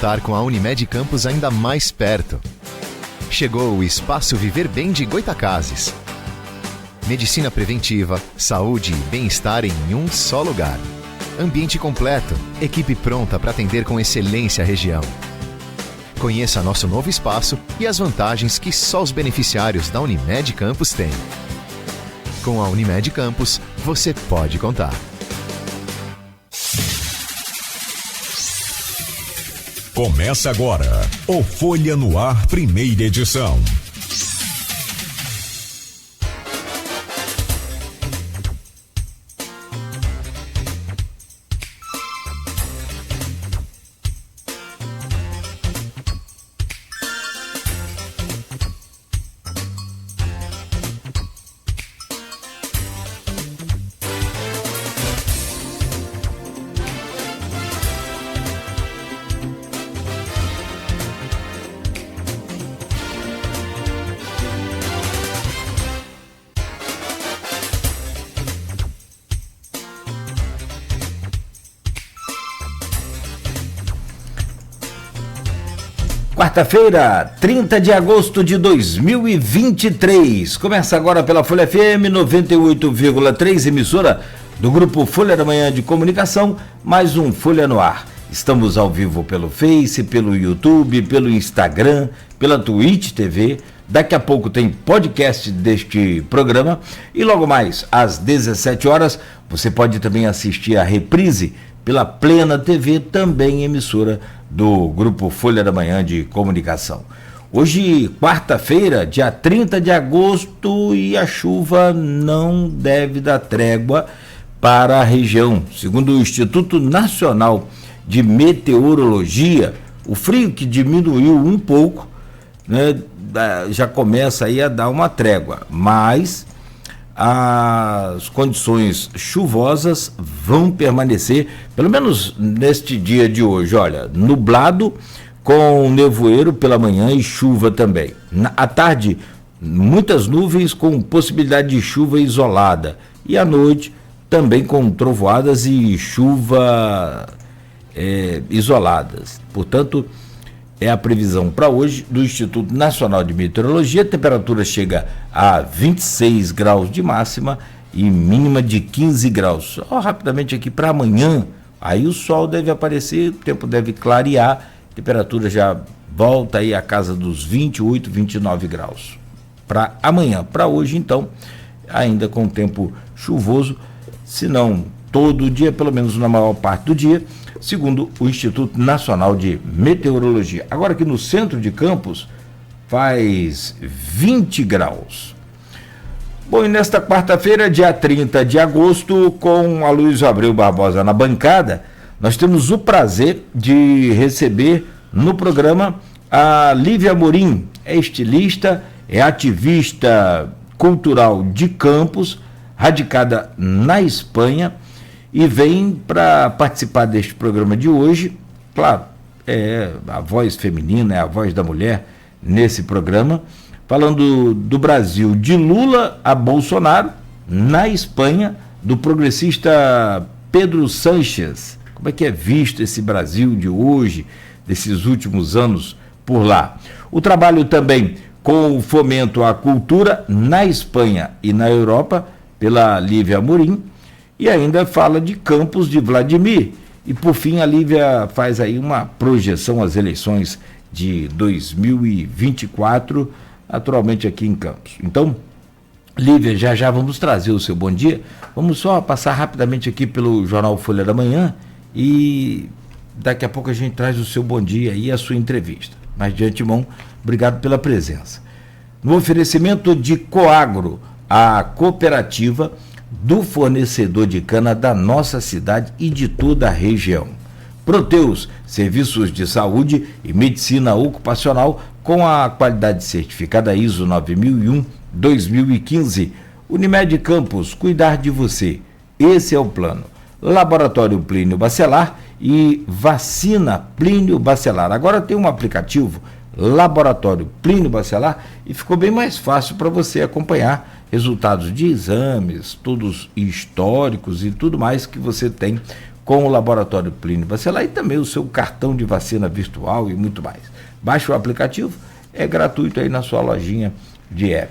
Estar com a Unimed Campos ainda mais perto. Chegou o Espaço Viver Bem de Goitacazes. Medicina preventiva, saúde e bem-estar em um só lugar. Ambiente completo, equipe pronta para atender com excelência a região. Conheça nosso novo espaço e as vantagens que só os beneficiários da Unimed Campos têm. Com a Unimed Campos, você pode contar. Começa agora o Folha no Ar, primeira edição. Quarta-feira, 30 de agosto de 2023. Começa agora pela Folha FM 98,3, emissora do Grupo Folha da Manhã de Comunicação, mais um Folha no Ar. Estamos ao vivo pelo Face, pelo YouTube, pelo Instagram, pela Twitch TV. Daqui a pouco tem podcast deste programa e logo mais às 17 horas você pode também assistir a reprise pela Plena TV, também emissora do Grupo Folha da Manhã de Comunicação. Hoje, quarta-feira, dia 30 de agosto, e a chuva não deve dar trégua para a região. Segundo o Instituto Nacional de Meteorologia, o frio que diminuiu um pouco, né, já começa aí a dar uma trégua, mas as condições chuvosas vão permanecer, pelo menos neste dia de hoje. Olha, nublado com nevoeiro pela manhã e chuva também. À tarde, muitas nuvens com possibilidade de chuva isolada. E à noite, também com trovoadas e chuva isoladas. Portanto, é a previsão para hoje do Instituto Nacional de Meteorologia. A temperatura chega a 26 graus de máxima e mínima de 15 graus. Só rapidamente aqui para amanhã, aí o sol deve aparecer, o tempo deve clarear, a temperatura já volta aí à casa dos 28, 29 graus. Para amanhã, para hoje então, ainda com tempo chuvoso, se não todo o dia, pelo menos na maior parte do dia, segundo o Instituto Nacional de Meteorologia. Agora aqui no centro de Campos faz 20 graus. Bom, e nesta quarta-feira, dia 30 de agosto, com a Luiz Abreu Barbosa na bancada, nós temos o prazer de receber no programa a Lívia Amorim. É estilista, é ativista cultural de Campos, radicada na Espanha, e vem para participar deste programa de hoje. Claro, é a voz feminina, é a voz da mulher nesse programa, falando do Brasil, de Lula a Bolsonaro, na Espanha, do progressista Pedro Sánchez. Como é que é visto esse Brasil de hoje, desses últimos anos por lá? O trabalho também com o fomento à cultura na Espanha e na Europa, pela Lívia Amorim. E ainda fala de Campos de Vladimir. E por fim a Lívia faz aí uma projeção às eleições de 2024, naturalmente aqui em Campos. Então, Lívia, já vamos trazer o seu bom dia. Vamos só passar rapidamente aqui pelo Jornal Folha da Manhã e daqui a pouco a gente traz o seu bom dia e a sua entrevista. Mas de antemão, obrigado pela presença. No oferecimento de Coagro, a cooperativa do fornecedor de cana da nossa cidade e de toda a região. Proteus, serviços de saúde e medicina ocupacional com a qualidade certificada ISO 9001-2015. Unimed Campos, cuidar de você. Esse é o plano. Laboratório Plínio Bacelar e vacina Plínio Bacelar. Agora tem um aplicativo, Laboratório Plínio Bacelar, e ficou bem mais fácil para você acompanhar resultados de exames, todos históricos e tudo mais que você tem com o Laboratório Plínio Bacelar e também o seu cartão de vacina virtual e muito mais. Baixe o aplicativo, é gratuito aí na sua lojinha de app.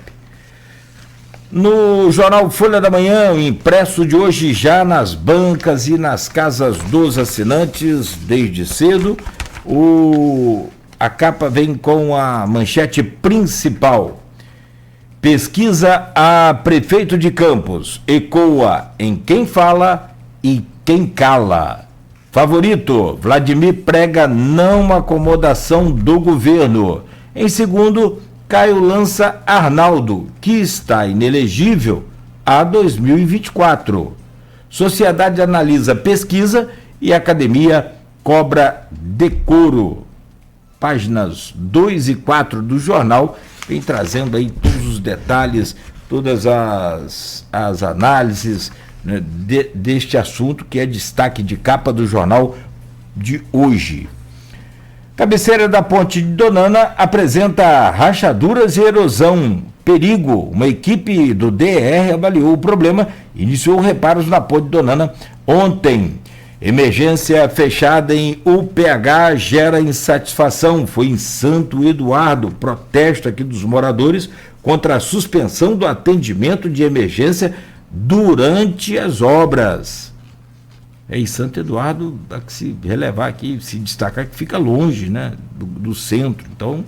No jornal Folha da Manhã, o impresso de hoje já nas bancas e nas casas dos assinantes desde cedo. A capa vem com a manchete principal. Pesquisa a prefeito de Campos ecoa em quem fala e quem cala. Favorito, Vladimir prega não acomodação do governo. Em segundo, Caio lança Arnaldo, que está inelegível a 2024. Sociedade analisa pesquisa e academia cobra decoro. Páginas 2 e 4 do jornal vem trazendo aí todos os detalhes, todas as análises, né, deste assunto que é destaque de capa do jornal de hoje. Cabeceira da Ponte de Donana apresenta rachaduras e erosão. Perigo. Uma equipe do DR avaliou o problema e iniciou reparos na Ponte de Donana ontem. Emergência fechada em UPH gera insatisfação. Foi em Santo Eduardo. Protesto aqui dos moradores contra a suspensão do atendimento de emergência durante as obras. Em Santo Eduardo, há que se relevar aqui, se destacar que fica longe, né, do centro. Então,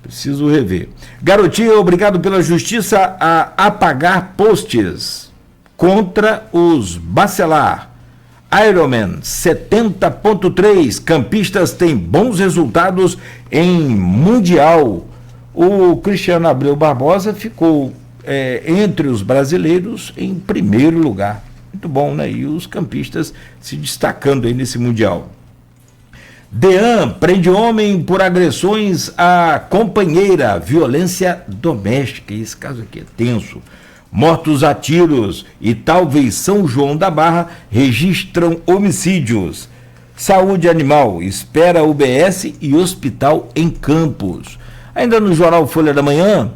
preciso rever. Garotinho é obrigado pela justiça a apagar posts contra os Bacelar. Ironman 70.3, campistas têm bons resultados em Mundial. O Cristiano Abreu Barbosa ficou entre os brasileiros em primeiro lugar. Muito bom, né? E os campistas se destacando aí nesse Mundial. DEAN prende homem por agressões à companheira, violência doméstica. Esse caso aqui é tenso. Mortos a tiros e talvez São João da Barra registram homicídios. Saúde animal espera UBS e hospital em Campos. Ainda no jornal Folha da Manhã,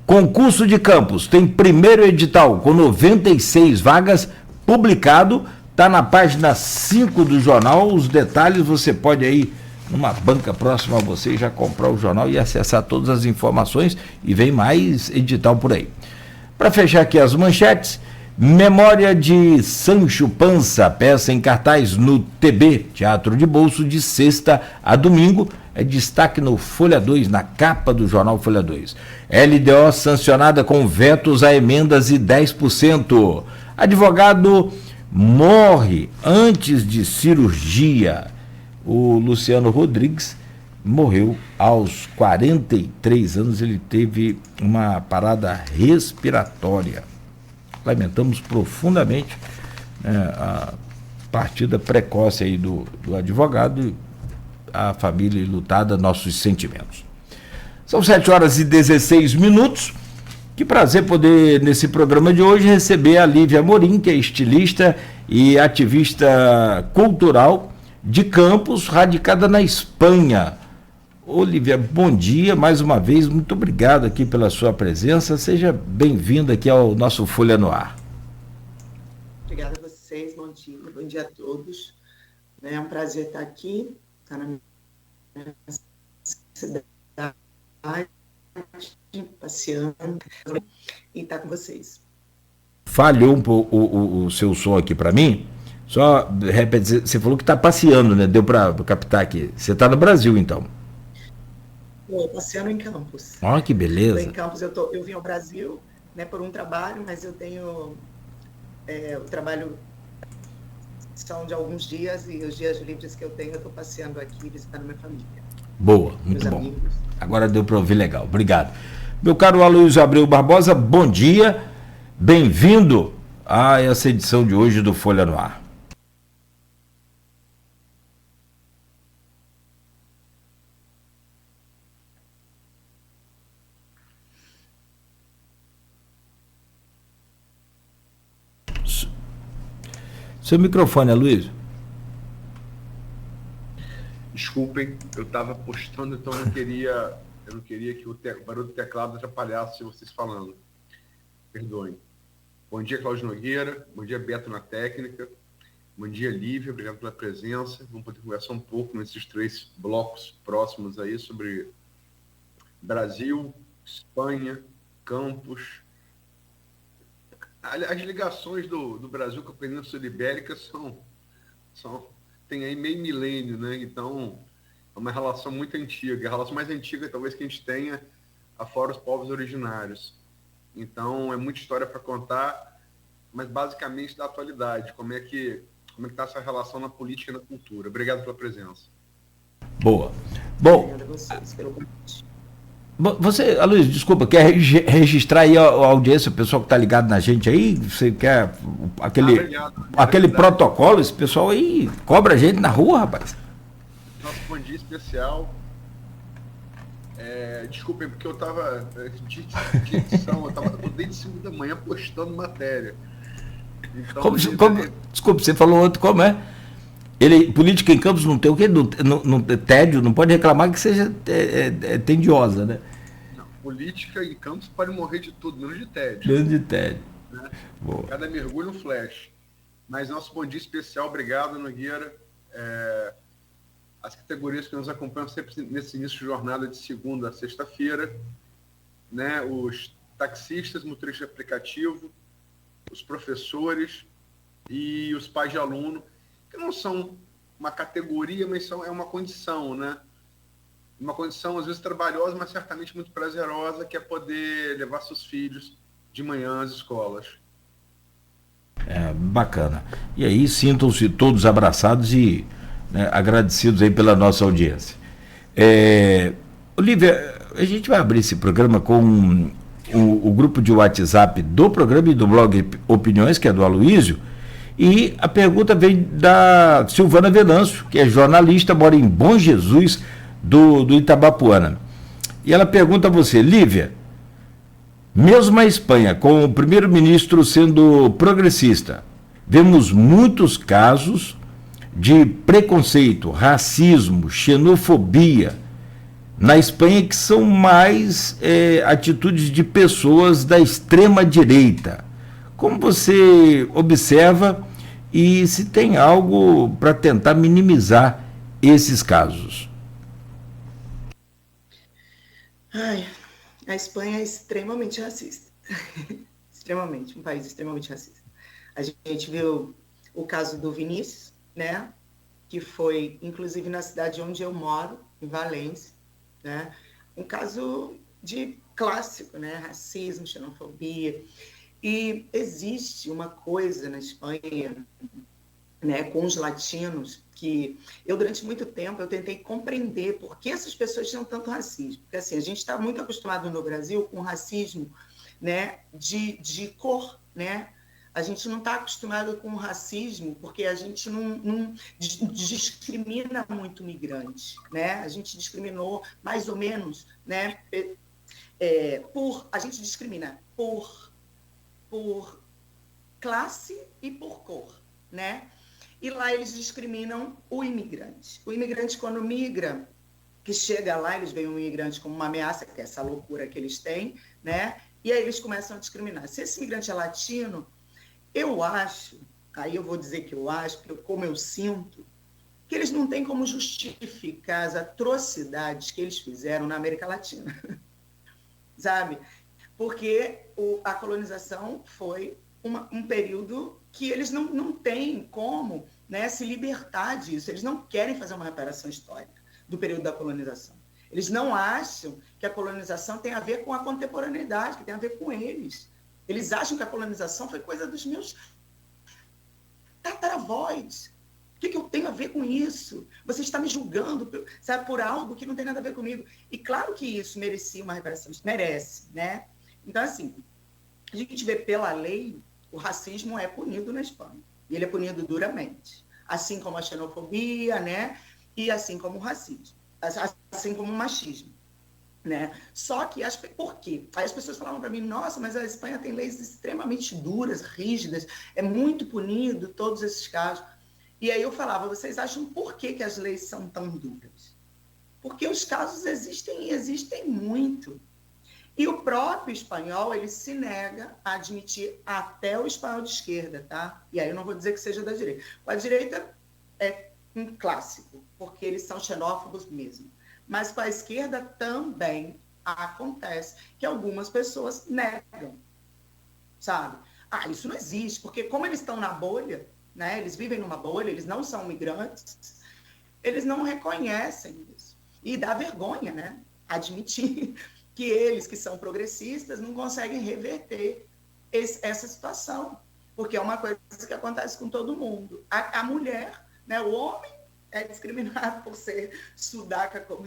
concurso de Campos tem primeiro edital com 96 vagas publicado. Está na página 5 do jornal. Os detalhes você pode aí numa banca próxima a você já comprar o jornal e acessar todas as informações, e vem mais edital por aí. Para fechar aqui as manchetes, Memória de Sancho Panza, peça em cartaz no TB, Teatro de Bolso, de sexta a domingo, é destaque no Folha 2, na capa do jornal Folha 2. LDO sancionada com vetos a emendas e 10%. Advogado morre antes de cirurgia. O Luciano Rodrigues morreu aos 43 anos, ele teve uma parada respiratória. Lamentamos profundamente, né, a partida precoce aí do advogado, a família enlutada, nossos sentimentos. São 7h16. Que prazer poder, nesse programa de hoje, receber a Lívia Amorim, que é estilista e ativista cultural de Campos, radicada na Espanha. Olívia, bom dia mais uma vez, muito obrigado aqui pela sua presença, seja bem-vinda aqui ao nosso Folha no Ar. Obrigada a vocês, bom dia a todos. É um prazer estar aqui, estar na minha cidade, passeando e estar com vocês. Falhou um pouco o seu som aqui para mim, só repete, você falou que está passeando, né? Deu para captar aqui, você está no Brasil então? Estou passeando em Campos. Olha que beleza. Em Campos eu vim ao Brasil, né, por um trabalho, mas eu tenho o trabalho são de alguns dias, e os dias livres que eu tenho eu estou passeando aqui, visitando minha família. Boa, muito bom. Amigos. Agora deu para ouvir legal, obrigado. Meu caro Aloysio Abreu Barbosa, bom dia, bem-vindo a essa edição de hoje do Folha no Ar. Seu microfone, Aloysio. Desculpem, eu estava postando, então eu não queria que o barulho do teclado atrapalhasse vocês falando. Perdoem. Bom dia, Cláudio Nogueira. Bom dia, Beto na técnica. Bom dia, Lívia, obrigado pela presença. Vamos poder conversar um pouco nesses 3 blocos próximos aí sobre Brasil, Espanha, Campos. As ligações do Brasil com a Península Ibérica tem aí meio milênio, né? Então, é uma relação muito antiga. A relação mais antiga, talvez, que a gente tenha, afora os povos originários. Então, é muita história para contar, mas basicamente da atualidade. Como é que está essa relação na política e na cultura? Obrigado pela presença. Boa. Bom, Obrigada a vocês pelo convite. você, Aloysio, desculpa, quer registrar aí a audiência, o pessoal que está ligado na gente aí? Você quer aquele protocolo? Esse pessoal aí cobra a gente na rua, rapaz. Nosso bom dia especial. Desculpem, porque eu estava de edição, eu estava desde 5 da manhã postando matéria. Então, desculpa, você falou outro, como é? Política em Campos não tem o quê? Tédio, não pode reclamar que seja tediosa, né? Não, política em Campos pode morrer de tudo, menos de tédio. Menos de tédio. Né? Boa. Cada mergulho um flash. Mas nosso bom dia especial, obrigado, Nogueira. As categorias que nos acompanham sempre nesse início de jornada de segunda a sexta-feira, né? Os taxistas, motoristas de aplicativo, os professores e os pais de aluno, que não são uma categoria, mas é uma condição, né? Uma condição, às vezes, trabalhosa, mas certamente muito prazerosa, que é poder levar seus filhos de manhã às escolas. Bacana. E aí, sintam-se todos abraçados e, né, agradecidos aí pela nossa audiência. Olívia, a gente vai abrir esse programa com o grupo de WhatsApp do programa e do blog Opiniões, que é do Aloysio, e a pergunta vem da Silvana Venâncio, que é jornalista, mora em Bom Jesus, do Itabapuana. E ela pergunta a você, Lívia, mesmo a Espanha, com o primeiro-ministro sendo progressista, vemos muitos casos de preconceito, racismo, xenofobia na Espanha, que são mais atitudes de pessoas da extrema-direita. Como você observa e se tem algo para tentar minimizar esses casos? A Espanha é extremamente racista. Extremamente, um país extremamente racista. A gente viu o caso do Vinícius, né? Que foi, inclusive, na cidade onde eu moro, em Valência, né? Um caso de clássico, né? Racismo, xenofobia. E existe uma coisa na Espanha, né, com os latinos, que eu, durante muito tempo, eu tentei compreender por que essas pessoas tinham tanto racismo. Porque, assim, a gente está muito acostumado no Brasil com racismo, né, de cor, né? A gente não está acostumado com racismo porque a gente não discrimina muito migrante, né? A gente discriminou mais ou menos, né? A gente discrimina por classe e por cor, né? E lá eles discriminam o imigrante. O imigrante, quando migra, que chega lá, eles veem o imigrante como uma ameaça, que é essa loucura que eles têm, né? E aí eles começam a discriminar. Se esse imigrante é latino, eu acho, aí eu vou dizer que eu acho, como eu sinto, que eles não têm como justificar as atrocidades que eles fizeram na América Latina, sabe? Porque a colonização foi um período que eles não têm como, né, se libertar disso. Eles não querem fazer uma reparação histórica do período da colonização. Eles não acham que a colonização tem a ver com a contemporaneidade, que tem a ver com eles. Eles acham que a colonização foi coisa dos meus tataravós. O que eu tenho a ver com isso? Você está me julgando, sabe, por algo que não tem nada a ver comigo. E claro que isso merecia uma reparação, merece, né? Então, assim, a gente vê pela lei, o racismo é punido na Espanha. E ele é punido duramente. Assim como a xenofobia, né? E assim como o racismo. Assim como o machismo, né? Só que, por quê? Aí as pessoas falavam para mim, nossa, mas a Espanha tem leis extremamente duras, rígidas, é muito punido todos esses casos. E aí eu falava, vocês acham por que as leis são tão duras? Porque os casos existem muito. E o próprio espanhol, ele se nega a admitir até o espanhol de esquerda, tá? E aí eu não vou dizer que seja da direita. A direita é um clássico, porque eles são xenófobos mesmo. Mas com a esquerda também acontece que algumas pessoas negam, sabe? Isso não existe, porque como eles estão na bolha, né? Eles vivem numa bolha, eles não são migrantes, eles não reconhecem isso. E dá vergonha, né? Admitir que eles, que são progressistas, não conseguem reverter essa situação, porque é uma coisa que acontece com todo mundo. A mulher, né? O homem é discriminado por ser sudaca, como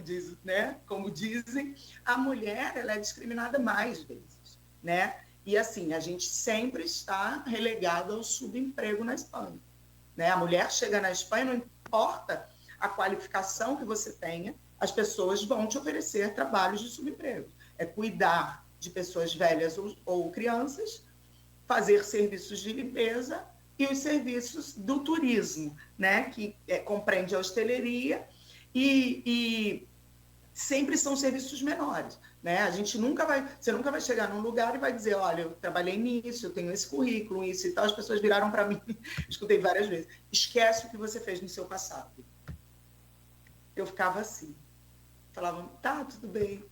dizem. A mulher, ela é discriminada mais vezes, né? E assim, a gente sempre está relegado ao subemprego na Espanha, né? A mulher chega na Espanha, não importa a qualificação que você tenha, as pessoas vão te oferecer trabalhos de subemprego. É cuidar de pessoas velhas ou crianças, fazer serviços de limpeza e os serviços do turismo, né? Que compreende a hosteleria e sempre são serviços menores, né? Você nunca vai chegar num lugar e vai dizer, olha, eu trabalhei nisso, eu tenho esse currículo, isso e tal. As pessoas viraram para mim, escutei várias vezes, esquece o que você fez no seu passado. Eu ficava assim, falavam, tá, tudo bem,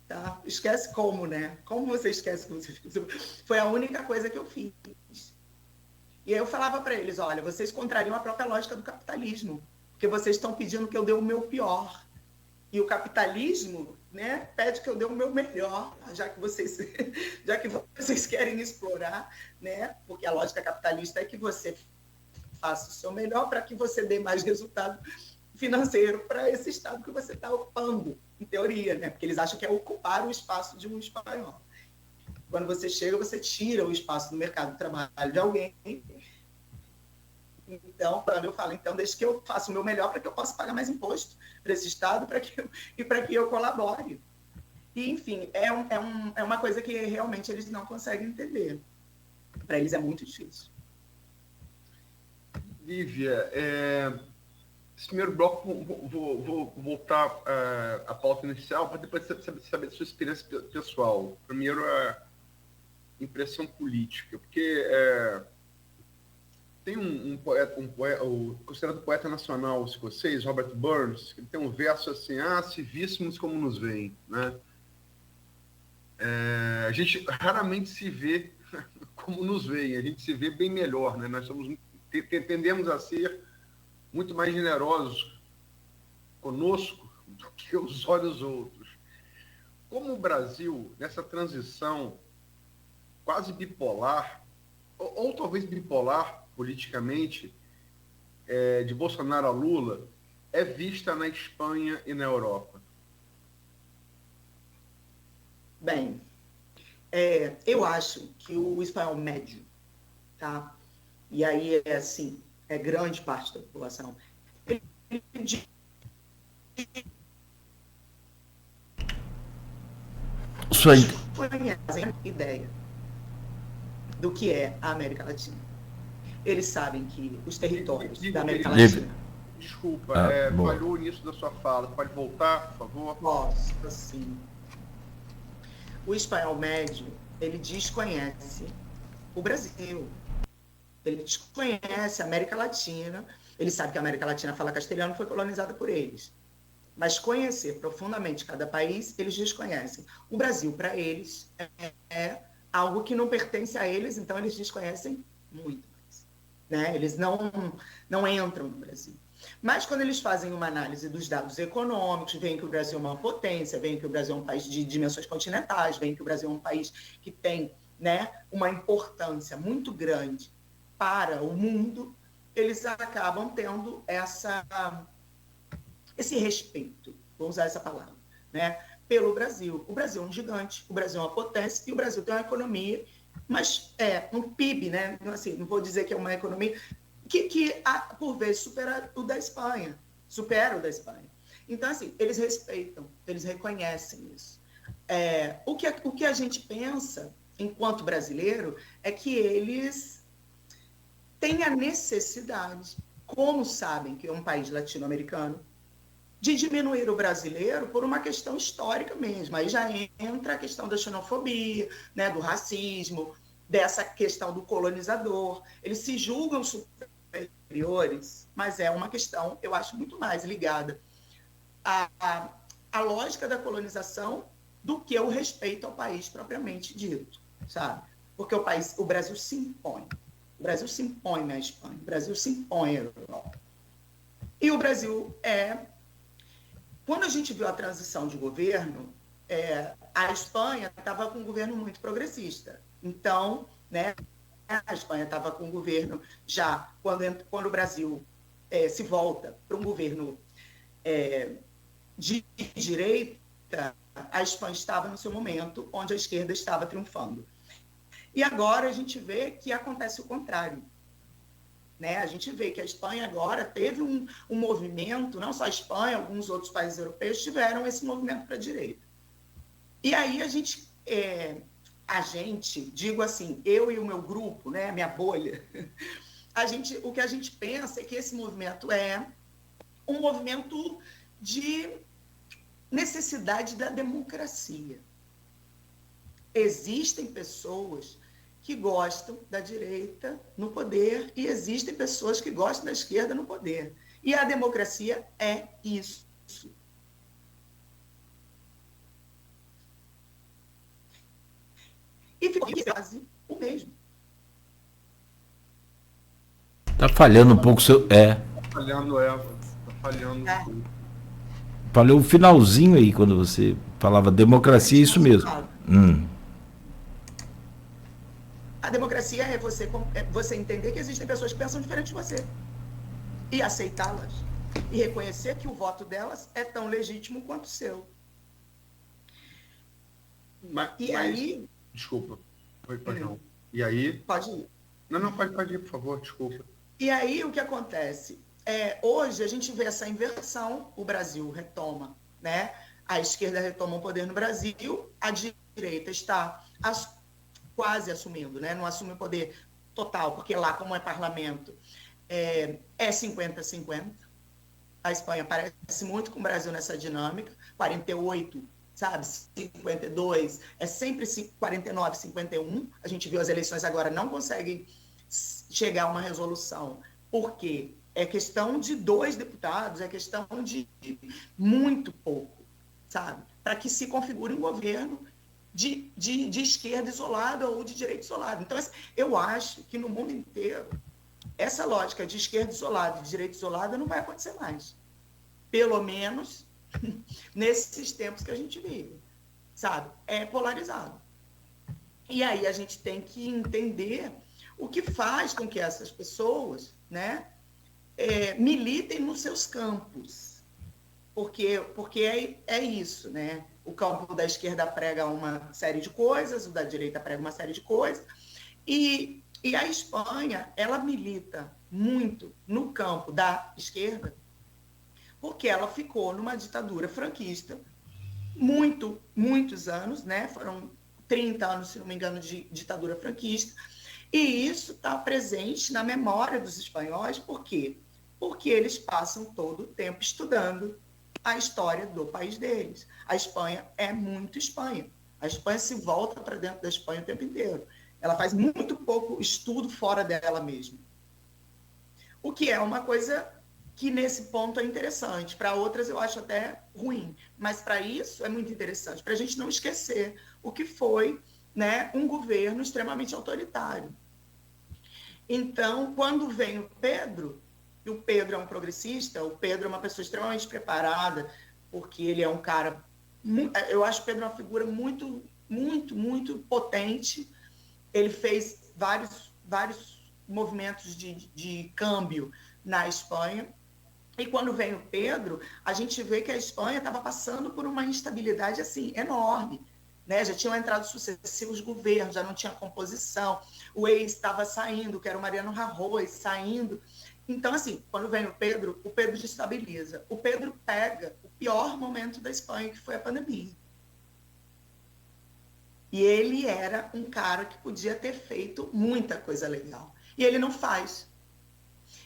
tá, esquece como, né? Como você esquece o que você fez? Foi a única coisa que eu fiz. E aí eu falava para eles, olha, vocês contrariam a própria lógica do capitalismo, porque vocês estão pedindo que eu dê o meu pior. E o capitalismo, né, pede que eu dê o meu melhor, já que vocês querem explorar, né? Porque a lógica capitalista é que você faça o seu melhor para que você dê mais resultado financeiro para esse estado que você está ocupando, em teoria, né? Porque eles acham que é ocupar o espaço de um espanhol. Quando você chega, você tira o espaço do mercado de trabalho de alguém. Então, quando eu falo, então, deixa que eu faça o meu melhor para que eu possa pagar mais imposto para esse estado para que eu colabore. E, enfim, é uma coisa que realmente eles não conseguem entender. Para eles é muito difícil. Lívia, esse primeiro bloco, vou voltar à pauta inicial para depois saber da sua experiência pessoal. Primeiro, a impressão política, porque tem um poeta, o considerado poeta nacional escocês, Robert Burns, que tem um verso assim, se víssemos como nos veem, né? A gente raramente se vê como nos veem, a gente se vê bem melhor, né? Nós tendemos a ser muito mais generosos conosco do que os olhos outros. Como o Brasil, nessa transição quase bipolar, ou talvez bipolar politicamente, de Bolsonaro a Lula, é vista na Espanha e na Europa? Bem, eu acho que o espanhol médio, tá? E aí assim, grande parte da população, conhecem ideia do que é a América Latina. Eles sabem que os territórios da América Latina... Desculpa, falhou o início da sua fala. Pode voltar, por favor? Posso, sim. O espanhol médio, ele desconhece o Brasil. Ele desconhece a América Latina. Ele sabe que a América Latina fala castelhano, foi colonizada por eles. Mas conhecer profundamente cada país, eles desconhecem. O Brasil, para eles, é algo que não pertence a eles, então eles desconhecem muito mais, né? Eles não entram no Brasil. Mas quando eles fazem uma análise dos dados econômicos, veem que o Brasil é uma potência, veem que o Brasil é um país de dimensões continentais, veem que o Brasil é um país que tem, né, uma importância muito grande para o mundo, eles acabam tendo esse respeito, vou usar essa palavra, né, pelo Brasil. O Brasil é um gigante, o Brasil é uma potência e o Brasil tem uma economia, mas um PIB, né, assim, não vou dizer que é uma economia que por vezes supera o da Espanha. Então, assim, eles respeitam, eles reconhecem isso. O que a gente pensa, enquanto brasileiro, é que eles têm a necessidade, como sabem que é um país latino-americano, de diminuir o brasileiro por uma questão histórica mesmo. Aí já entra a questão da xenofobia, né, do racismo, dessa questão do colonizador. Eles se julgam superiores, mas é uma questão, eu acho, muito mais ligada à lógica da colonização do que o respeito ao país propriamente dito, sabe? Porque o Brasil se impõe. O Brasil se impõe na Espanha, o Brasil se impõe à Europa. E o Brasil Quando a gente viu a transição de governo, a Espanha estava com um governo muito progressista. Então, né, a Espanha estava com um governo já, quando o Brasil se volta para um governo de direita, a Espanha estava no seu momento onde a esquerda estava triunfando. E agora a gente vê que acontece o contrário. Né? A gente vê que a Espanha agora teve um movimento, não só a Espanha, alguns outros países europeus tiveram esse movimento para a direita. E aí a gente, digo assim, eu e o meu grupo, né, minha bolha, o que a gente pensa é que esse movimento é um movimento de necessidade da democracia. Existem pessoas que gostam da direita no poder e existem pessoas que gostam da esquerda no poder. E a democracia é isso. E ficou quase o mesmo. Tá falhando um pouco o seu... Tá falhando, Eva. Tá falhando. Falou o finalzinho aí, quando você falava democracia, isso mesmo. A democracia é você entender que existem pessoas que pensam diferente de você e aceitá-las e reconhecer que o voto delas é tão legítimo quanto o seu. Aí... Desculpa. Perdão. E aí... Pode ir. Não, pode ir, por favor, desculpa. E aí o que acontece? Hoje a gente vê essa inversão, o Brasil retoma, né? A esquerda retoma o poder no Brasil, a direita está quase assumindo, né? Não assume o poder total, porque lá, como é parlamento, é 50-50. A Espanha parece muito com o Brasil nessa dinâmica, 48, sabe, 52, é sempre 49, 51. A gente viu as eleições agora, não conseguem chegar a uma resolução. Por quê? É questão de 2 deputados, é questão de muito pouco, sabe? Para que se configure um governo de esquerda isolada ou de direita isolada. Então, eu acho que no mundo inteiro, essa lógica de esquerda isolada e de direita isolada não vai acontecer mais. Pelo menos nesses tempos que a gente vive, sabe? É polarizado. E aí a gente tem que entender o que faz com que essas pessoas, né, militem nos seus campos. Porque é isso, né? O campo da esquerda prega uma série de coisas, o da direita prega uma série de coisas. E a Espanha, ela milita muito no campo da esquerda, porque ela ficou numa ditadura franquista muitos anos, né? Foram 30 anos, se não me engano, de ditadura franquista. E isso está presente na memória dos espanhóis. Por quê? Porque eles passam todo o tempo estudando a história do país deles. A Espanha é muito Espanha. A Espanha se volta para dentro da Espanha o tempo inteiro. Ela faz muito pouco estudo fora dela mesma. O que é uma coisa que, nesse ponto, é interessante. Para outras, eu acho até ruim. Mas, para isso, é muito interessante. Para a gente não esquecer o que foi, né, um governo extremamente autoritário. Então, quando vem o Pedro... E o Pedro é um progressista, o Pedro é uma pessoa extremamente preparada, porque ele é um cara... Eu acho o Pedro uma figura muito, muito, muito potente. Ele fez vários movimentos de câmbio na Espanha. E quando vem o Pedro, a gente vê que a Espanha estava passando por uma instabilidade assim, enorme. Né? Já tinham entrado sucessivos governos, já não tinha composição. O ex estava saindo, que era o Mariano Rajoy, saindo... Então, assim, quando vem o Pedro destabiliza. O Pedro pega o pior momento da Espanha, que foi a pandemia. E ele era um cara que podia ter feito muita coisa legal. E ele não faz.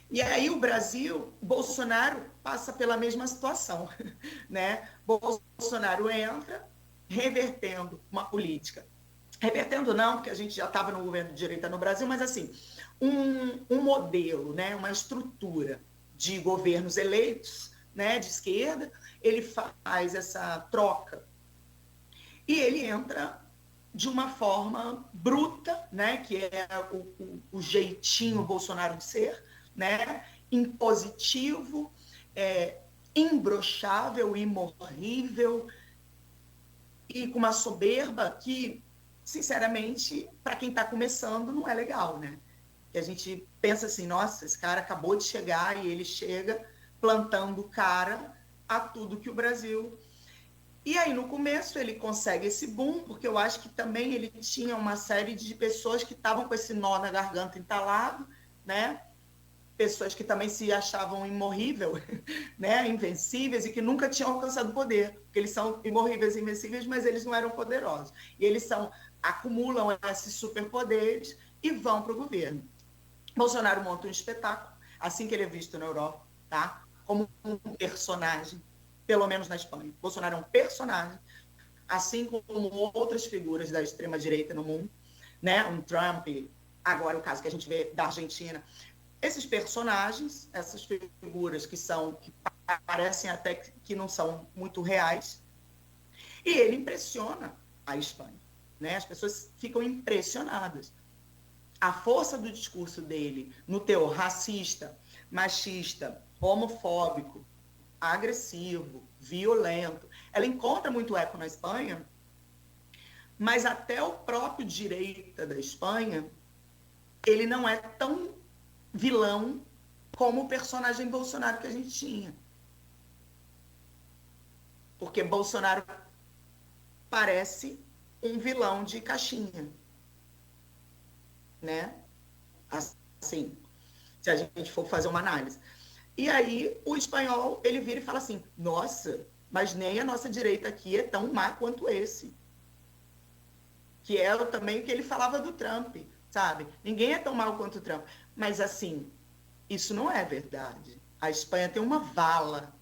E aí o Brasil, Bolsonaro passa pela mesma situação, né? Bolsonaro entra revertendo uma política. Revertendo não, porque a gente já estava no governo de direita no Brasil, mas assim, um modelo, né? Uma estrutura de governos eleitos, né? De esquerda, ele faz essa troca e ele entra de uma forma bruta, né? Que é o jeitinho Bolsonaro de ser, né? Impositivo, imbrochável, imorrível e com uma soberba que, sinceramente, para quem está começando, não é legal, né? Que a gente pensa assim, nossa, esse cara acabou de chegar e ele chega plantando cara a tudo que o Brasil... E aí, no começo, ele consegue esse boom, porque eu acho que também ele tinha uma série de pessoas que estavam com esse nó na garganta entalado, né? Pessoas que também se achavam imorrível, né? Invencíveis, e que nunca tinham alcançado poder, porque eles são imorríveis e invencíveis, mas eles não eram poderosos. E eles acumulam esses superpoderes e vão para o governo. Bolsonaro monta um espetáculo, assim que ele é visto na Europa, tá? Como um personagem, pelo menos na Espanha. Bolsonaro é um personagem, assim como outras figuras da extrema-direita no mundo, né? Um Trump, agora o caso que a gente vê da Argentina. Esses personagens, essas figuras que parecem até que não são muito reais, e ele impressiona a Espanha, né? As pessoas ficam impressionadas. A força do discurso dele no teor racista, machista, homofóbico, agressivo, violento, ela encontra muito eco na Espanha, mas até o próprio direita da Espanha, ele não é tão vilão como o personagem Bolsonaro que a gente tinha. Porque Bolsonaro parece um vilão de caixinha, né? Assim, se a gente for fazer uma análise. E aí o espanhol, ele vira e fala assim, nossa, mas nem a nossa direita aqui é tão má quanto esse. Que é também o que ele falava do Trump, sabe? Ninguém é tão mal quanto o Trump. Mas assim, isso não é verdade. A Espanha tem uma vala,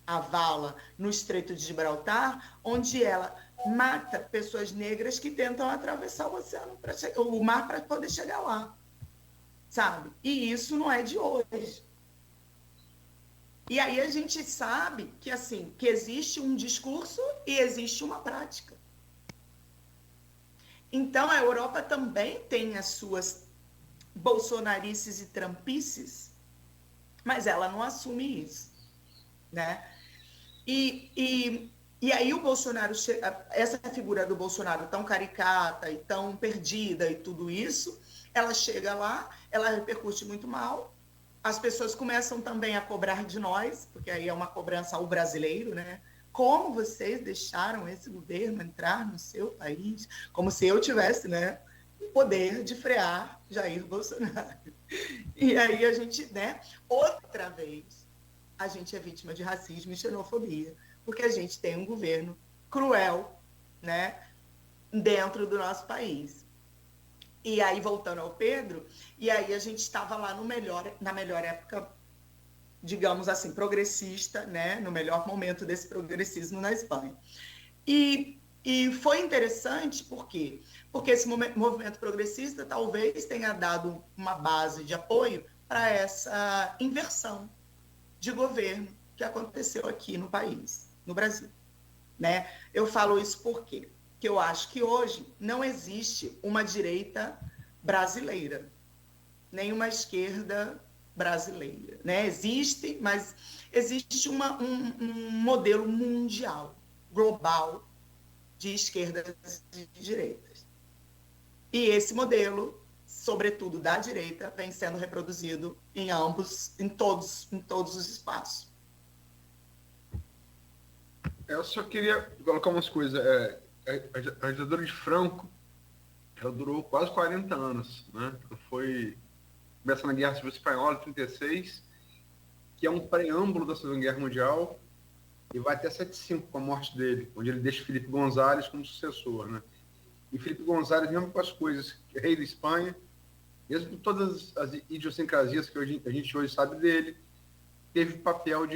a vala no Estreito de Gibraltar, onde ela mata pessoas negras que tentam atravessar o oceano, o mar para poder chegar lá, sabe? E isso não é de hoje. E aí a gente sabe que, assim, que existe um discurso e existe uma prática. Então, a Europa também tem as suas bolsonarices e trumpices, mas ela não assume isso, né? E aí o Bolsonaro, essa figura do Bolsonaro tão caricata e tão perdida e tudo isso, ela chega lá, ela repercute muito mal, as pessoas começam também a cobrar de nós, porque aí é uma cobrança ao brasileiro, né? Como vocês deixaram esse governo entrar no seu país? Como se eu tivesse, né, o poder de frear Jair Bolsonaro. E aí a gente, né, outra vez, a gente é vítima de racismo e xenofobia, porque a gente tem um governo cruel, né, dentro do nosso país. E aí, voltando ao Pedro, e aí a gente estava lá na melhor época, digamos assim, progressista, né? No melhor momento desse progressismo na Espanha. E foi interessante, por quê? Porque esse movimento progressista talvez tenha dado uma base de apoio para essa inversão de governo que aconteceu aqui no país, no Brasil, né? Eu falo isso por quê? Que eu acho que hoje não existe uma direita brasileira, nem uma esquerda brasileira, né? Existe, mas existe um modelo mundial, global, de esquerdas e de direitas. E esse modelo, sobretudo da direita, vem sendo reproduzido em todos os espaços. Eu só queria colocar umas coisas. A ditadura de Franco, ela durou quase 40 anos, né? Começa na Guerra Civil Espanhola, em 1936, que é um preâmbulo da Segunda Guerra Mundial, e vai até 1975, com a morte dele, onde ele deixa Felipe González como sucessor, né? E Felipe González, mesmo com as coisas, rei da Espanha, mesmo com todas as idiosincrasias que a gente hoje sabe dele, teve papel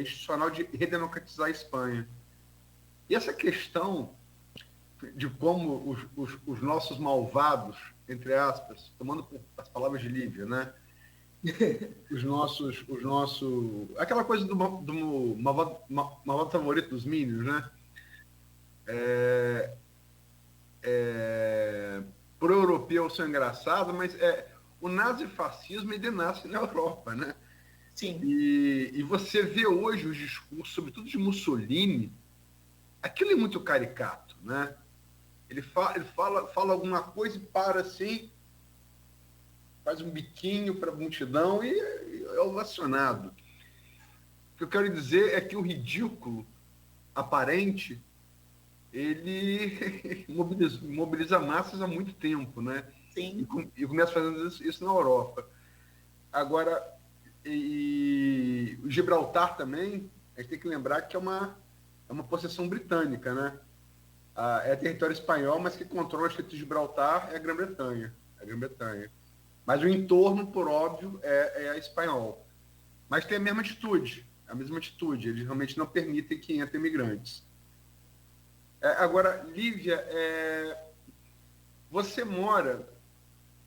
institucional de redemocratizar a Espanha. E essa questão de como os nossos malvados, entre aspas, tomando as palavras de Lívia, né? Aquela coisa do malvado favorito dos Minions, né? Pro-europeu são engraçado, mas o nazifascismo ele nasce na Europa, né? Sim. E você vê hoje os discursos, sobretudo de Mussolini, aquilo é muito caricato, né? Ele fala alguma coisa e para assim, faz um biquinho para a multidão e é ovacionado. O que eu quero dizer é que o ridículo aparente ele mobiliza massas há muito tempo, né? Sim. E começa fazendo isso na Europa. Agora, o Gibraltar também, a gente tem que lembrar que é uma possessão britânica, né? É território espanhol, mas que controla o Estreito de Gibraltar é a Grã-Bretanha. Mas o entorno, por óbvio, é espanhol. Mas tem a mesma atitude. Eles realmente não permitem que entrem imigrantes. Agora, Lívia, você mora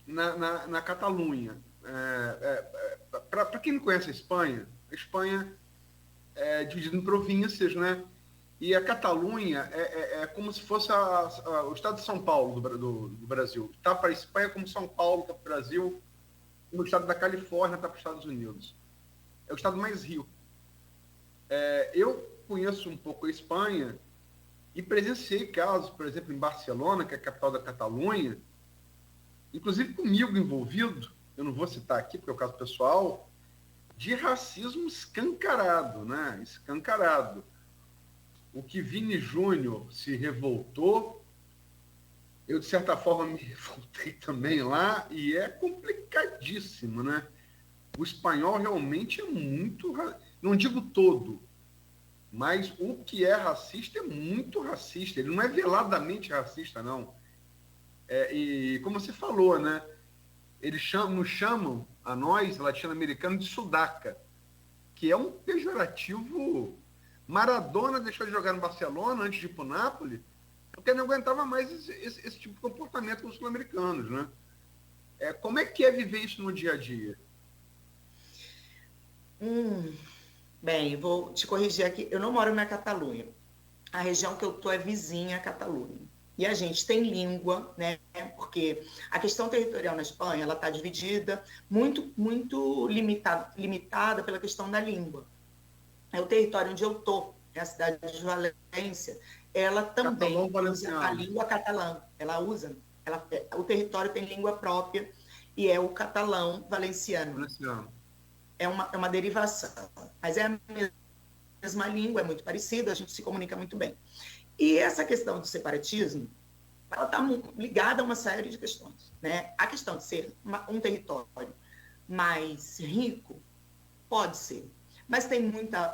na Catalunha. Para quem não conhece a Espanha é dividida em províncias, né? E a Catalunha é como se fosse o estado de São Paulo do Brasil. Está para a Espanha como São Paulo está para o Brasil, como o estado da Califórnia está para os Estados Unidos. É o estado mais rico. Eu conheço um pouco a Espanha e presenciei casos, por exemplo, em Barcelona, que é a capital da Catalunha, inclusive comigo envolvido, eu não vou citar aqui porque é o caso pessoal, de racismo escancarado, né? Escancarado. O que Vini Júnior se revoltou, eu, de certa forma, me revoltei também lá, e é complicadíssimo, né? O espanhol realmente é muito... Não digo todo, mas o que é racista é muito racista. Ele não é veladamente racista, não. E como você falou, né? Eles nos chamam, a nós, latino-americanos, de sudaca, que é um pejorativo... Maradona deixou de jogar no Barcelona antes de ir para o Napoli, porque não aguentava mais esse tipo de comportamento com os sul-americanos, né? Como é que é viver isso no dia a dia? Bem, vou te corrigir aqui. Eu não moro na Catalunha. A região que eu estou é vizinha à Catalunha. E a gente tem língua, né? Porque a questão territorial na Espanha ela está dividida, muito limitada pela questão da língua. O território onde eu estou, é a cidade de Valência, ela também usa a língua catalã. O território tem língua própria e é o catalão valenciano. É uma derivação, mas é a mesma língua, é muito parecida, a gente se comunica muito bem. E essa questão do separatismo, ela está ligada a uma série de questões, né? A questão de ser um território mais rico, pode ser, mas tem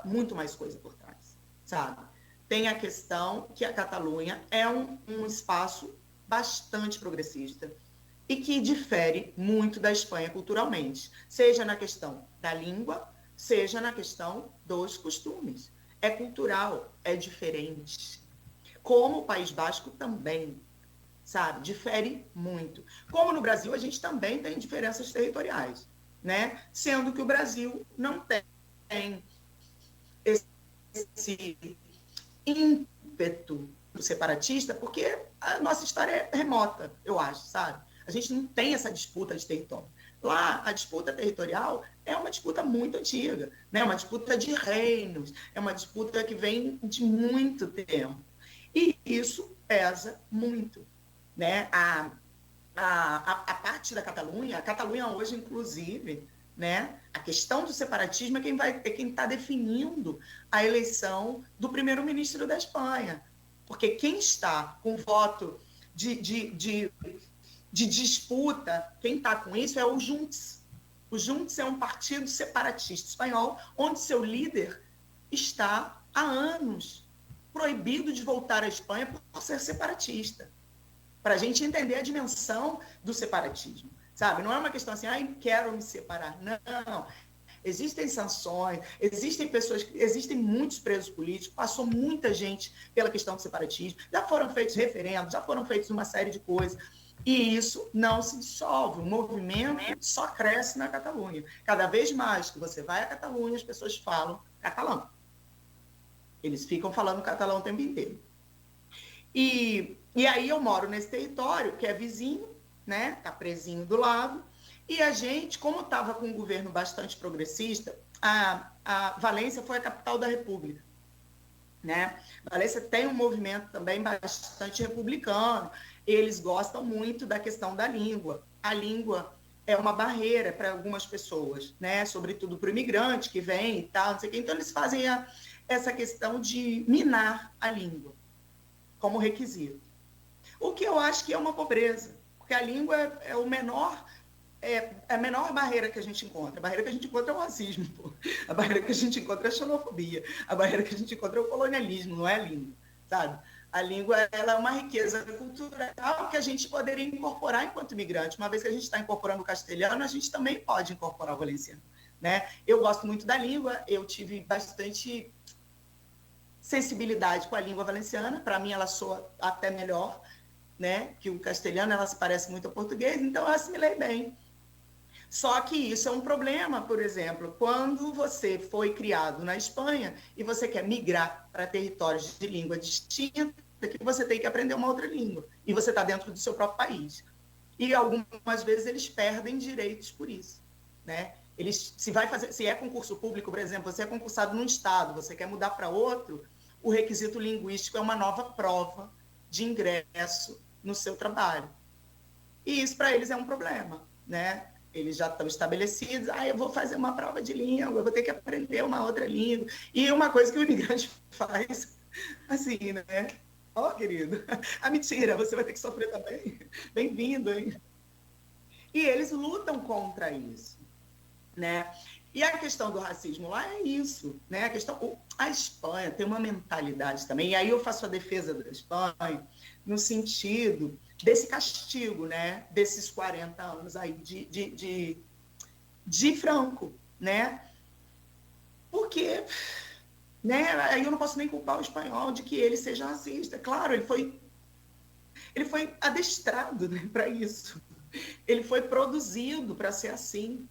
muito mais coisa por trás, sabe? Tem a questão que a Catalunha é um espaço bastante progressista e que difere muito da Espanha culturalmente, seja na questão da língua, seja na questão dos costumes. É cultural, é diferente. Como o País Basco também, sabe? Difere muito. Como no Brasil, a gente também tem diferenças territoriais, né? Sendo que o Brasil não tem esse ímpeto separatista, porque a nossa história é remota, eu acho, sabe? A gente não tem essa disputa de território. Lá, a disputa territorial é uma disputa muito antiga, né? Uma disputa de reinos, é uma disputa que vem de muito tempo. E isso pesa muito, né? A parte da Catalunha, a Catalunha hoje, inclusive, né? A questão do separatismo é quem está definindo a eleição do primeiro-ministro da Espanha. Porque quem está com voto de disputa, quem está com isso é o Junts. O Junts é um partido separatista espanhol, onde seu líder está há anos proibido de voltar à Espanha por ser separatista. Para a gente entender a dimensão do separatismo. sabe? Não é uma questão assim, ai, quero me separar. Não. Existem sanções, existem muitos presos políticos, passou muita gente pela questão do separatismo, já foram feitos referendos, já foram feitos uma série de coisas, e isso não se dissolve. O movimento só cresce na Catalunha. Cada vez mais que você vai à Catalunha, as pessoas falam catalão. Eles ficam falando catalão o tempo inteiro. E aí eu moro nesse território, que é vizinho, né? Tá presinho do lado. E a gente, como estava com um governo bastante progressista, a Valência foi a capital da República, né? Valência tem um movimento também bastante republicano. Eles gostam muito da questão da língua. A língua é uma barreira para algumas pessoas, né? Sobretudo para o imigrante que vem e tal, não sei o quê. Então, eles fazem essa questão de minar a língua como requisito. O que eu acho que é uma pobreza, porque a língua é a menor barreira que a gente encontra. A barreira que a gente encontra é o racismo, pô. A barreira que a gente encontra é a xenofobia. A barreira que a gente encontra é o colonialismo, não é a língua, sabe? A língua, ela é uma riqueza cultural que a gente poderia incorporar enquanto imigrante. Uma vez que a gente está incorporando o castelhano, a gente também pode incorporar o valenciano, né? Eu gosto muito da língua, eu tive bastante sensibilidade com a língua valenciana. Para mim, ela soa até melhor, né? Que o castelhano, ela se parece muito ao português, então eu assimilei bem. Só que isso é um problema, por exemplo, quando você foi criado na Espanha e você quer migrar para territórios de língua distinta, que você tem que aprender uma outra língua, e você está dentro do seu próprio país. E algumas vezes eles perdem direitos por isso, né? Se é concurso público, por exemplo, você é concursado num estado, você quer mudar para outro, o requisito linguístico é uma nova prova de ingresso no seu trabalho. E isso para eles é um problema, né? Eles já estão estabelecidos, eu vou fazer uma prova de língua, eu vou ter que aprender uma outra língua. E uma coisa que o imigrante faz, assim, né? Querido, mentira, você vai ter que sofrer também. Bem-vindo, hein? E eles lutam contra isso, né? E a questão do racismo lá é isso, né? A Espanha tem uma mentalidade também, e aí eu faço a defesa da Espanha no sentido desse castigo, né? Desses 40 anos aí de Franco, né? Porque, né? Aí eu não posso nem culpar o espanhol de que ele seja racista. Claro, ele foi adestrado, né, para isso. Ele foi produzido para ser assim.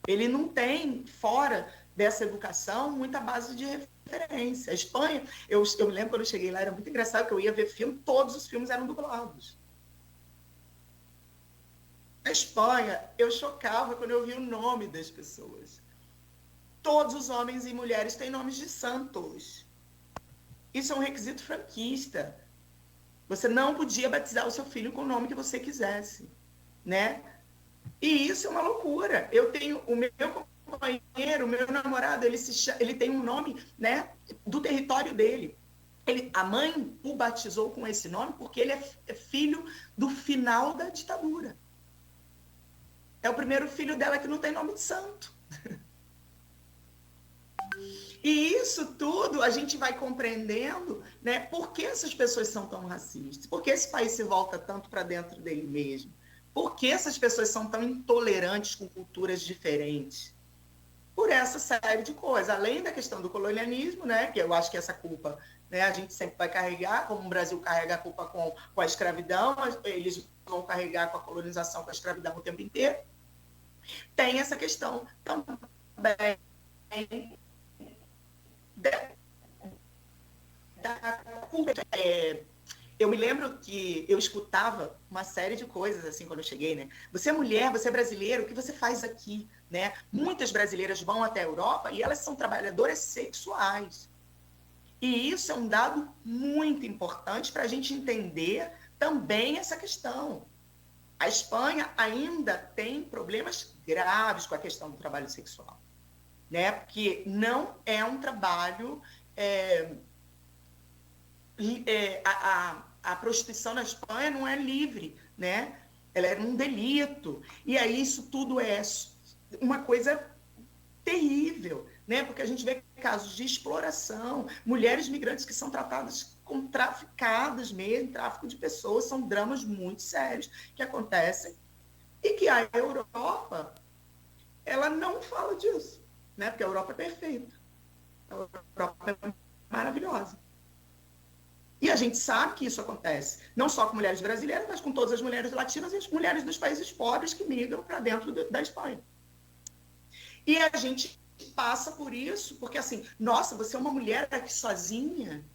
Ele não tem, fora dessa educação, muita base de referência. A Espanha, eu me lembro quando eu cheguei lá, era muito engraçado que eu ia ver filme, todos os filmes eram dublados. Na Espanha, eu chocava quando eu via o nome das pessoas. Todos os homens e mulheres têm nomes de santos. Isso é um requisito franquista. Você não podia batizar o seu filho com o nome que você quisesse, né? E isso é uma loucura. Eu tenho o meu companheiro, o meu namorado, ele tem um nome, né, do território dele. A mãe o batizou com esse nome porque ele é filho do final da ditadura. É o primeiro filho dela que não tem nome de santo. E isso tudo a gente vai compreendendo, né, por que essas pessoas são tão racistas, por que esse país se volta tanto para dentro dele mesmo, por que essas pessoas são tão intolerantes com culturas diferentes. Por essa série de coisas, além da questão do colonialismo, né, que eu acho que essa culpa, né, a gente sempre vai carregar, como o Brasil carrega a culpa com a escravidão, eles vão carregar com a colonização, com a escravidão o tempo inteiro. Tem essa questão também da culpa. Eu me lembro que eu escutava uma série de coisas assim quando eu cheguei, né? Você é mulher, você é brasileiro, o que você faz aqui, né? Muitas brasileiras vão até a Europa e elas são trabalhadoras sexuais. E isso é um dado muito importante para a gente entender também essa questão. A Espanha ainda tem problemas graves com a questão do trabalho sexual, né? Porque não é um trabalho... A prostituição na Espanha não é livre, né? Ela é um delito. E aí isso tudo é uma coisa terrível, né? Porque a gente vê casos de exploração, mulheres migrantes que são tratadas como traficadas mesmo, tráfico de pessoas, são dramas muito sérios que acontecem E que a Europa, ela não fala disso, né? Porque a Europa é perfeita. A Europa é maravilhosa. E a gente sabe que isso acontece, não só com mulheres brasileiras, mas com todas as mulheres latinas e as mulheres dos países pobres que migram para dentro da Espanha. E a gente passa por isso, porque assim, nossa, você é uma mulher aqui sozinha?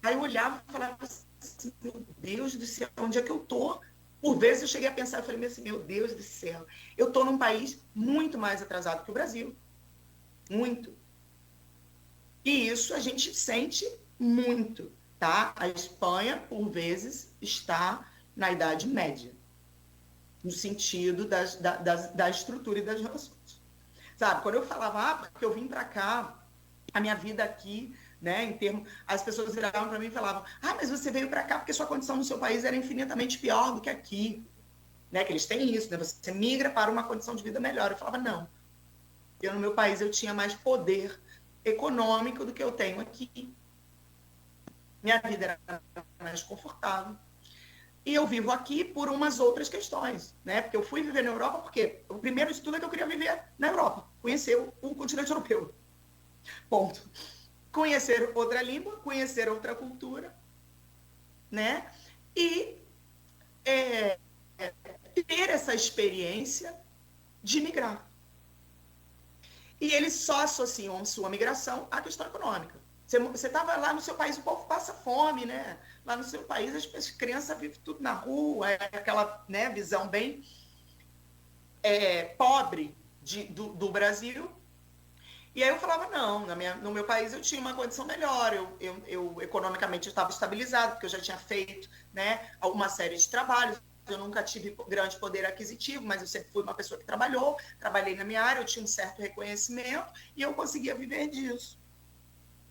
Aí eu olhava e falava assim, meu Deus do céu, onde é que eu tô? Por vezes eu cheguei a pensar, eu falei assim, meu Deus do céu, eu tô num país muito mais atrasado que o Brasil. Muito. E isso a gente sente muito, tá? A Espanha, por vezes, está na Idade Média, no sentido da estrutura e das relações. Sabe, quando eu falava, porque eu vim para cá, a minha vida aqui, né, em termos, as pessoas viravam para mim e falavam, mas você veio para cá porque sua condição no seu país era infinitamente pior do que aqui, né, que eles têm isso, né, você migra para uma condição de vida melhor. Eu falava, não, no meu país eu tinha mais poder econômico do que eu tenho aqui. Minha vida era mais confortável. E eu vivo aqui por umas outras questões, né? Porque eu fui viver na Europa porque o primeiro de tudo é que eu queria viver na Europa, conhecer o continente europeu. Ponto. Conhecer outra língua, conhecer outra cultura, né? E ter essa experiência de migrar. E eles só associam sua migração à questão econômica. Você estava lá no seu país, o povo passa fome, né? Lá no seu país, as crianças vivem tudo na rua, é aquela, né, visão bem pobre do Brasil. E aí eu falava, não, no meu país eu tinha uma condição melhor, eu economicamente estava estabilizado, porque eu já tinha feito, né, uma série de trabalhos. Eu nunca tive grande poder aquisitivo, mas eu sempre fui uma pessoa que trabalhei na minha área, eu tinha um certo reconhecimento e eu conseguia viver disso.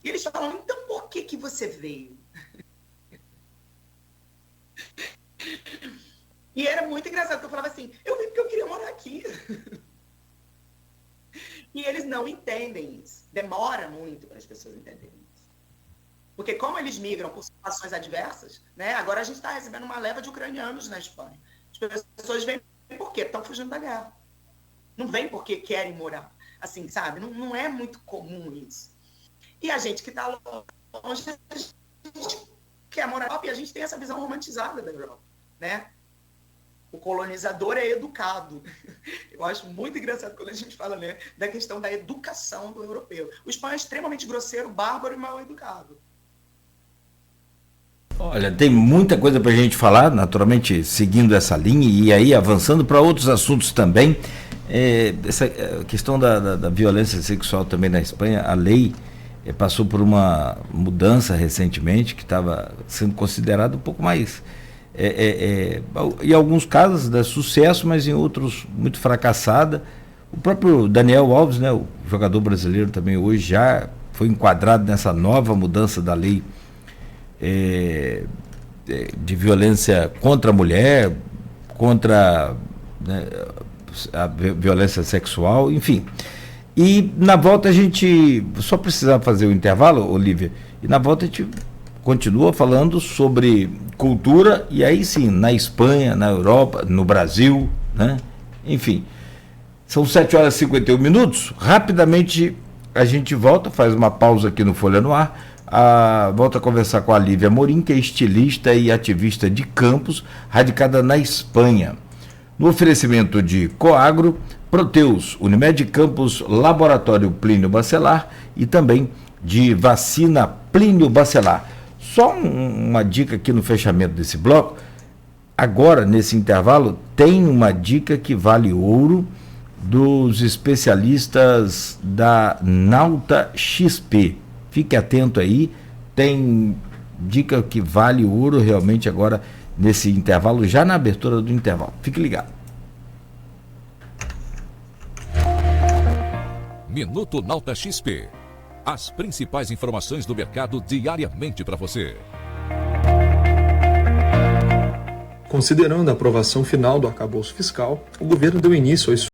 E eles falam, então por que você veio? E era muito engraçado, porque eu falava assim, eu vim porque eu queria morar aqui. E eles não entendem isso. Demora muito para as pessoas entenderem isso. Porque como eles migram por situações adversas, né? Agora a gente está recebendo uma leva de ucranianos na Espanha. As pessoas vêm por quê? Estão fugindo da guerra. Não vêm porque querem morar. Assim, sabe? Não é muito comum isso. E a gente que está longe, a gente quer morar na Europa e a gente tem essa visão romantizada da Europa, né? O colonizador é educado. Eu acho muito engraçado quando a gente fala, né, da questão da educação do europeu. O espanhol é extremamente grosseiro, bárbaro e mal educado. Olha, tem muita coisa para a gente falar, naturalmente seguindo essa linha e aí avançando para outros assuntos também. Essa questão da violência sexual também na Espanha, a lei passou por uma mudança recentemente que estava sendo considerada um pouco mais, em alguns casos, de sucesso, mas em outros muito fracassada. O próprio Daniel Alves, né, o jogador brasileiro também hoje já foi enquadrado nessa nova mudança da lei de violência contra a mulher, contra, né, a violência sexual, enfim. E na volta a gente só precisava fazer o intervalo, Olívia, e na volta a gente continua falando sobre cultura, e aí sim, na Espanha, na Europa, no Brasil, né? Enfim, são 7h51, rapidamente a gente volta, faz uma pausa aqui no Folha no Ar, volta a conversar com a Lívia Amorim, que é estilista e ativista de Campos, radicada na Espanha. No oferecimento de Coagro, Proteus, Unimed Campos, Laboratório Plínio Bacelar e também de vacina Plínio Bacelar. Só uma dica aqui no fechamento desse bloco. Agora, nesse intervalo, tem uma dica que vale ouro dos especialistas da Nauta XP. Fique atento aí, tem dica que vale ouro realmente agora nesse intervalo, já na abertura do intervalo. Fique ligado. Minuto Nauta XP. As principais informações do mercado diariamente para você. Considerando a aprovação final do arcabouço fiscal, o governo deu início ao